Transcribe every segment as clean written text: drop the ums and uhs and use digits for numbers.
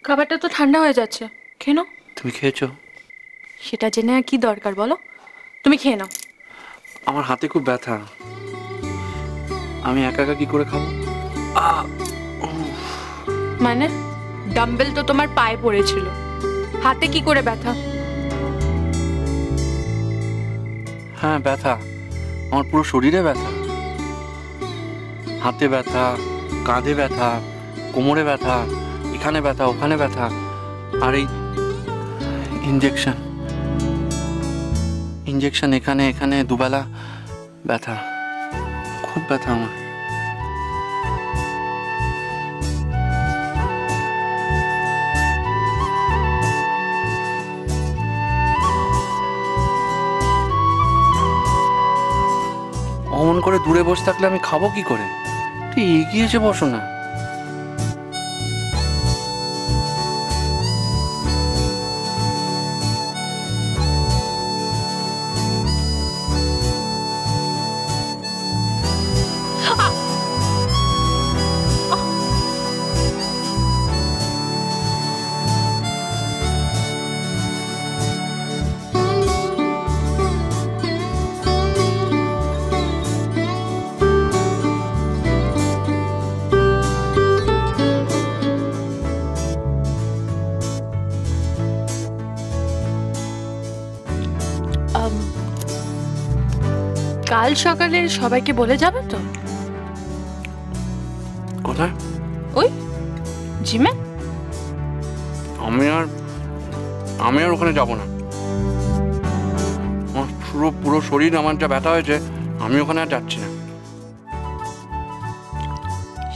খাবারটা তো ঠান্ডা হয়ে যাচ্ছে, খেয়ে নাও। তুমি খেয়েছো? সেটা জেনে আর কি দরকার বলো, তুমি খেয়ে নাও। আমার হাতে খুব ব্যথা, আমি একা একা কি করে খাবো? মানে ডাম্বেল তো তোমার পায়ে পড়েছিল, হাতে কি করে ব্যথা? হ্যাঁ ব্যথা, আমার পুরো শরীরে ব্যথা, হাতে ব্যথা, কাঁধে ব্যথা, কোমরে ব্যথা, এখানে ব্যথা, ওখানে ব্যথা, আর এই ইঞ্জেকশন ইঞ্জেকশন এখানে এখানে দুবেলা ব্যথা, খুব ব্যথা আমার। অমন করে দূরে বসে থাকলে আমি খাবো কি করে? তুই এগিয়ে এসে বসো না। কাল সকালে সবাইকে বলে যাবে তো? কোথায়? ওই জিমে। আমি আর ওখানে যাব না। আমার পুরো শরীর আমার যা ব্যথা হয়েছে, আমি ওখানে আর যাচ্ছি না।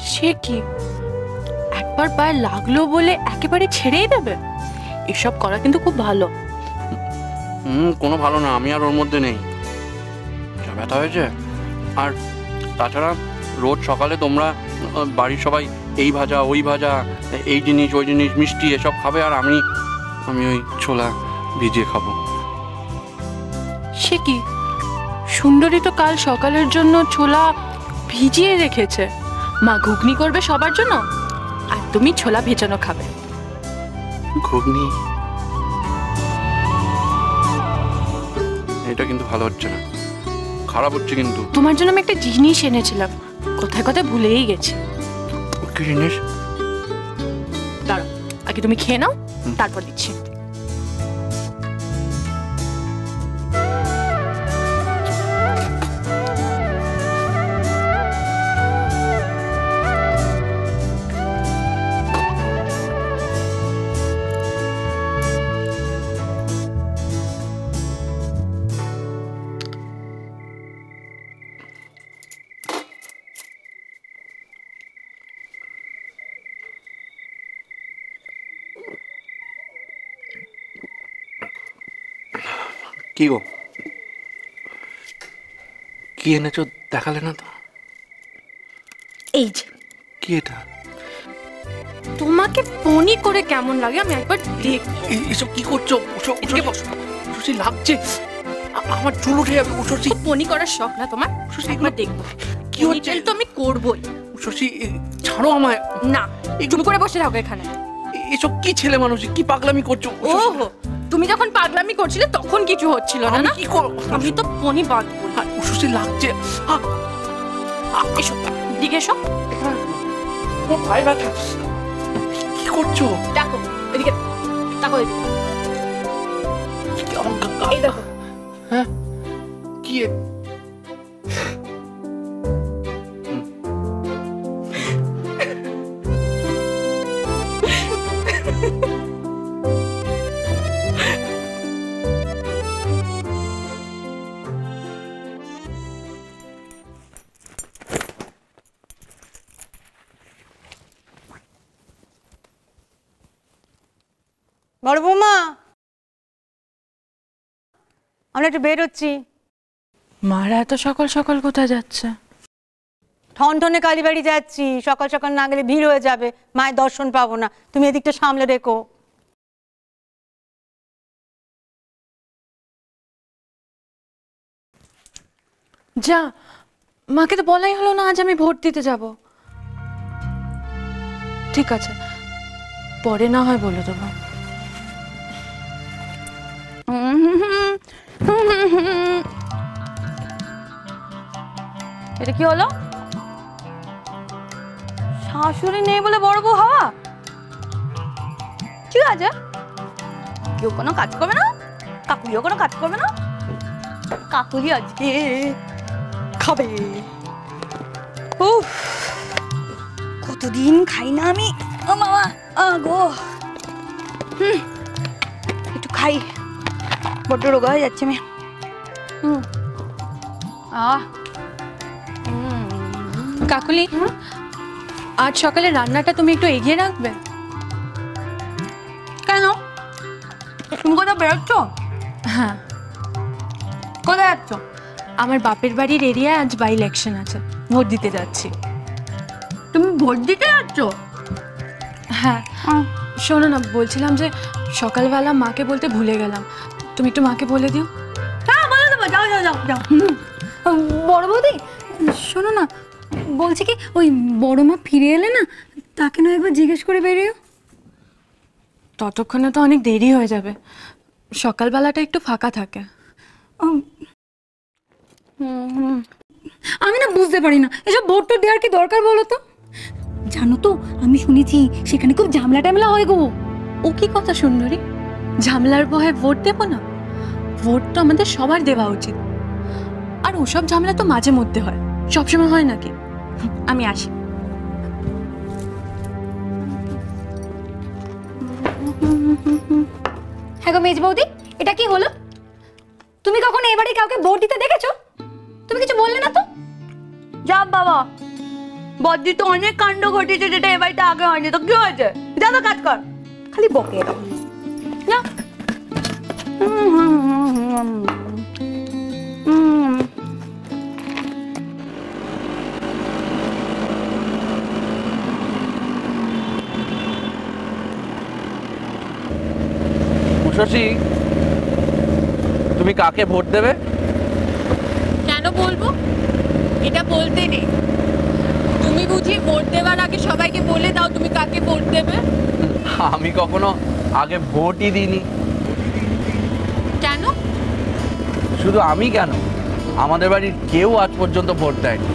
সে কি, একবার পায়ে লাগলো বলে একেবারে ছেড়েই দেবে? এসব করা কিন্তু খুব ভালো। কোনো ভালো না, আমি আর ওর মধ্যে নেই। যা ব্যথা হয়েছে, আর তাছাড়া রোজ সকালে তোমরা বাড়ির সবাই এই ভাজা ওই ভাজা, এই জিনিস ওই জিনিস, মিষ্টি এসব খাবে, আর আমি ওই ছোলা ভিজিয়ে খাবো। সে কি, সুন্দরী তো কাল সকালের জন্য ছোলা ভিজিয়ে রেখেছে। মা ঘুগনি করবে সবার জন্য, আর তুমি ছোলা ভেজানো খাবে। ঘুগনি? এটা কিন্তু ভালো হচ্ছে না, খারাপ হচ্ছে কিন্তু। তোমার জন্য আমি একটা জিনিস এনেছিলাম, কোথায় কোথায় ভুলেই গেছি। কি জিনিস? দাঁড়াও, আগে তুমি খেয়ে নাও, তারপর দিচ্ছি। কি গো, কি এনেছো দেখালে না তো? এই যে। কি এটা? তোমাকে পনি করে কেমন লাগে আমি একবার দেখ। এসব কি করছো? শশী লাগছে, আমার চুল উঠে যাবে। শশী, পনি করার শখ না তোমার? একবার দেখবো কি হচ্ছে। তো আমি করবোই। শশী ছাড়ো আমায়। না, চুপ করে বসে থাকো এখানে। এসব কি ছেলে মানুষ, কি পাগলামি করছো? ওহো, তুমি যখন পাগলামি করছিলে তখন কিছু হচ্ছিল না। না কি করো? আমি তো পনি বাঁধবো। শশী লাগছে। এসো দিকে এসো। পায়ে ব্যথা। কি করছো? দেখো এদিকে, দেখো এদিকে। এই দেখো। হ্যাঁ কি? বড় বৌমা, আমরা একটু বেরোচ্ছি। মারা এত সকাল সকাল কোথায় যাচ্ছে? ঠনঠনে কালীবাড়ি যাচ্ছি। সকাল সকাল না গেলে ভিড় হয়ে যাবে, মায়ের দর্শন পাবো না। তুমি এদিকটা সামলে রেখো। যা, মাকে তো বলাই হলো না আজ আমি ভোট দিতে যাব। ঠিক আছে, পরে না হয় বলে দেবো। এটা কি হলো? শাশুড়ি নেই বলে বড় বউ হওয়া? ঠিক আছে, কেউ কোনো কাজ করবে না, কাকুলিও কোনো কাজ করবে না। কাকুলি আজকে খাবে। উফ, কতদিন খাই না আমি। ও মামা গো, একটু খাই, বড্ড রোগা হয়ে যাচ্ছে আমি। কাকুলি, আজ সকালে রান্নাটা তুমি একটু এগিয়ে রাখবে। কেন? তুমি কোথাও বেরোচ্ছ? হ্যাঁ, কোথায় যাচ্ছ? আমার বাপের বাড়ির এরিয়ায় আজ বাই ইলেকশন আছে, ভোট দিতে যাচ্ছি। তুমি ভোট দিতে যাচ্ছ? হ্যাঁ, শোনো না, বলছিলাম যে সকালবেলা মাকে বলতে ভুলে গেলাম, তুমি একটু মাকে বলে দিও। হ্যাঁ, বলে দেবো, যাও যাও যাও যাও। বড় বৌদি, শোনো না, বলছি কি ওই বড় মা ফিরে এলে না, তাকে না একবার জিজ্ঞেস করে বেরিও। ততক্ষণে তো অনেক দেরি হয়ে যাবে, সকালবেলাটা একটু ফাঁকা থাকে। আমি না বুঝতে পারি না এসব ভোট তো দেওয়ার কি দরকার বলো তো। জানো তো, আমি শুনেছি সেখানে খুব ঝামেলা টামেলা হয় গো। ও কি কথা সুন্দরী, ঝামেলার ভয়ে ভোট দেবো না? ভোট তো আমাদের সবার দেওয়া উচিত। আর ওসব ঝামেলা তো মাঝে মধ্যে হয়, সবসময় হয় নাকি? আমি আসি। হ্যাঁ গো মেজ বৌদি, এটা কি হলো? তুমি কখনো এবারে কাউকে ভোট দিতে দেখেছো? তুমি কিছু বললে না তো। যা বাবা, বদ্দি তো অনেক কাণ্ড ঘটেছে যেটা এ বাড়িতে আগে হয়নি, তো কি হয়েছে? যা তো কাজ কর, খালি বকে এরকম। যা। উষসী, তুমি কাকে ভোট দেবে? কেন বলবো? এটা বলতে নেই। তুমি বুঝি ভোট দেওয়ার আগে সবাইকে বলে দাও তুমি কাকে ভোট দেবে? আমি কখনো আগে ভোটই দিইনি। কেন? শুধু আমি কেন, আমাদের বাড়ির কেউ আজ পর্যন্ত ভোট দেয়নি।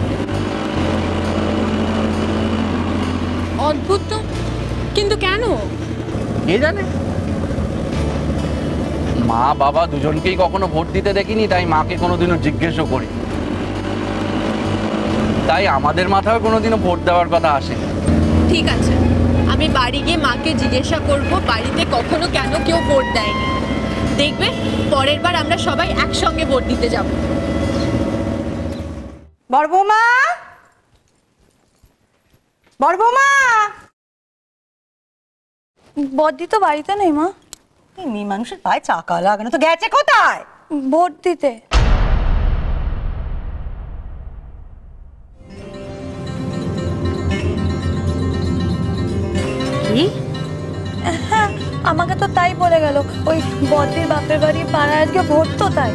অদ্ভুত তো, কিন্তু কেন? কে জানে, মা বাবা দুজনকেই কখনো ভোট দিতে দেখিনি, তাই মাকে কোনোদিনও জিজ্ঞেসও করি। তাই আমাদের মাথায় কোনোদিনও ভোট দেওয়ার কথা আসেনি। ঠিক আছে, আমি বাড়ি গিয়ে মাকে জিজ্ঞাসা করব বাড়িতে কখনো কেন কেউ ভোট দেয়নি। দেখবে পরের বার আমরা সবাই একসঙ্গে ভোট দিতে যাব। বড় বৌমা, বড় বৌমা। বদ্দি তো বাড়িতে নেই মা। এই মেয়ে মানুষের পায়ে চাকা লাগানো, তো গেছে কোথায়? ভোট দিতে। কি? হ্যাঁ, আমাকে তো তাই বলে গেল। ওই বদ্দির বাপের বাড়ি পাড়ায় আজকে ভোট, তো তাই।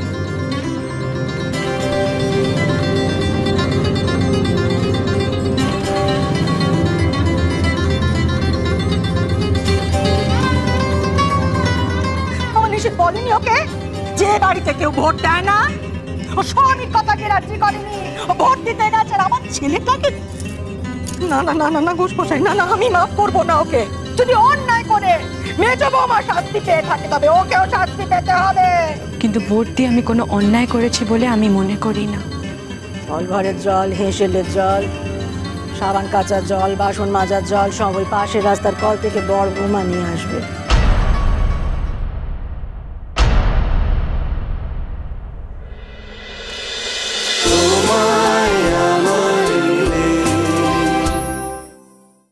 বলিনি ওকে যে বাড়িতে কেউ ভোট দেয় না, ও স্বামীর কথাকে রাজি করেনি, ও ভোট দিতে গেছে। আমার ছেলেটাকে না না না না না ঘুষ পোষাই না, না আমি মাফ করবো না ওকে। যদি অন্যায় করে মেজ বৌমা শাস্তি পেয়ে থাকে তবে ওকেও শাস্তি পেতে হবে। কিন্তু ভোট দিয়ে আমি কোনো অন্যায় করেছি বলে আমি মনে করি না। জল ঘরের জল, হেঁসেলের জল, সাবান কাচার জল, বাসন মাজার জল সব ওই পাশের রাস্তার কল থেকে বড় বৌমা নিয়ে আসবে।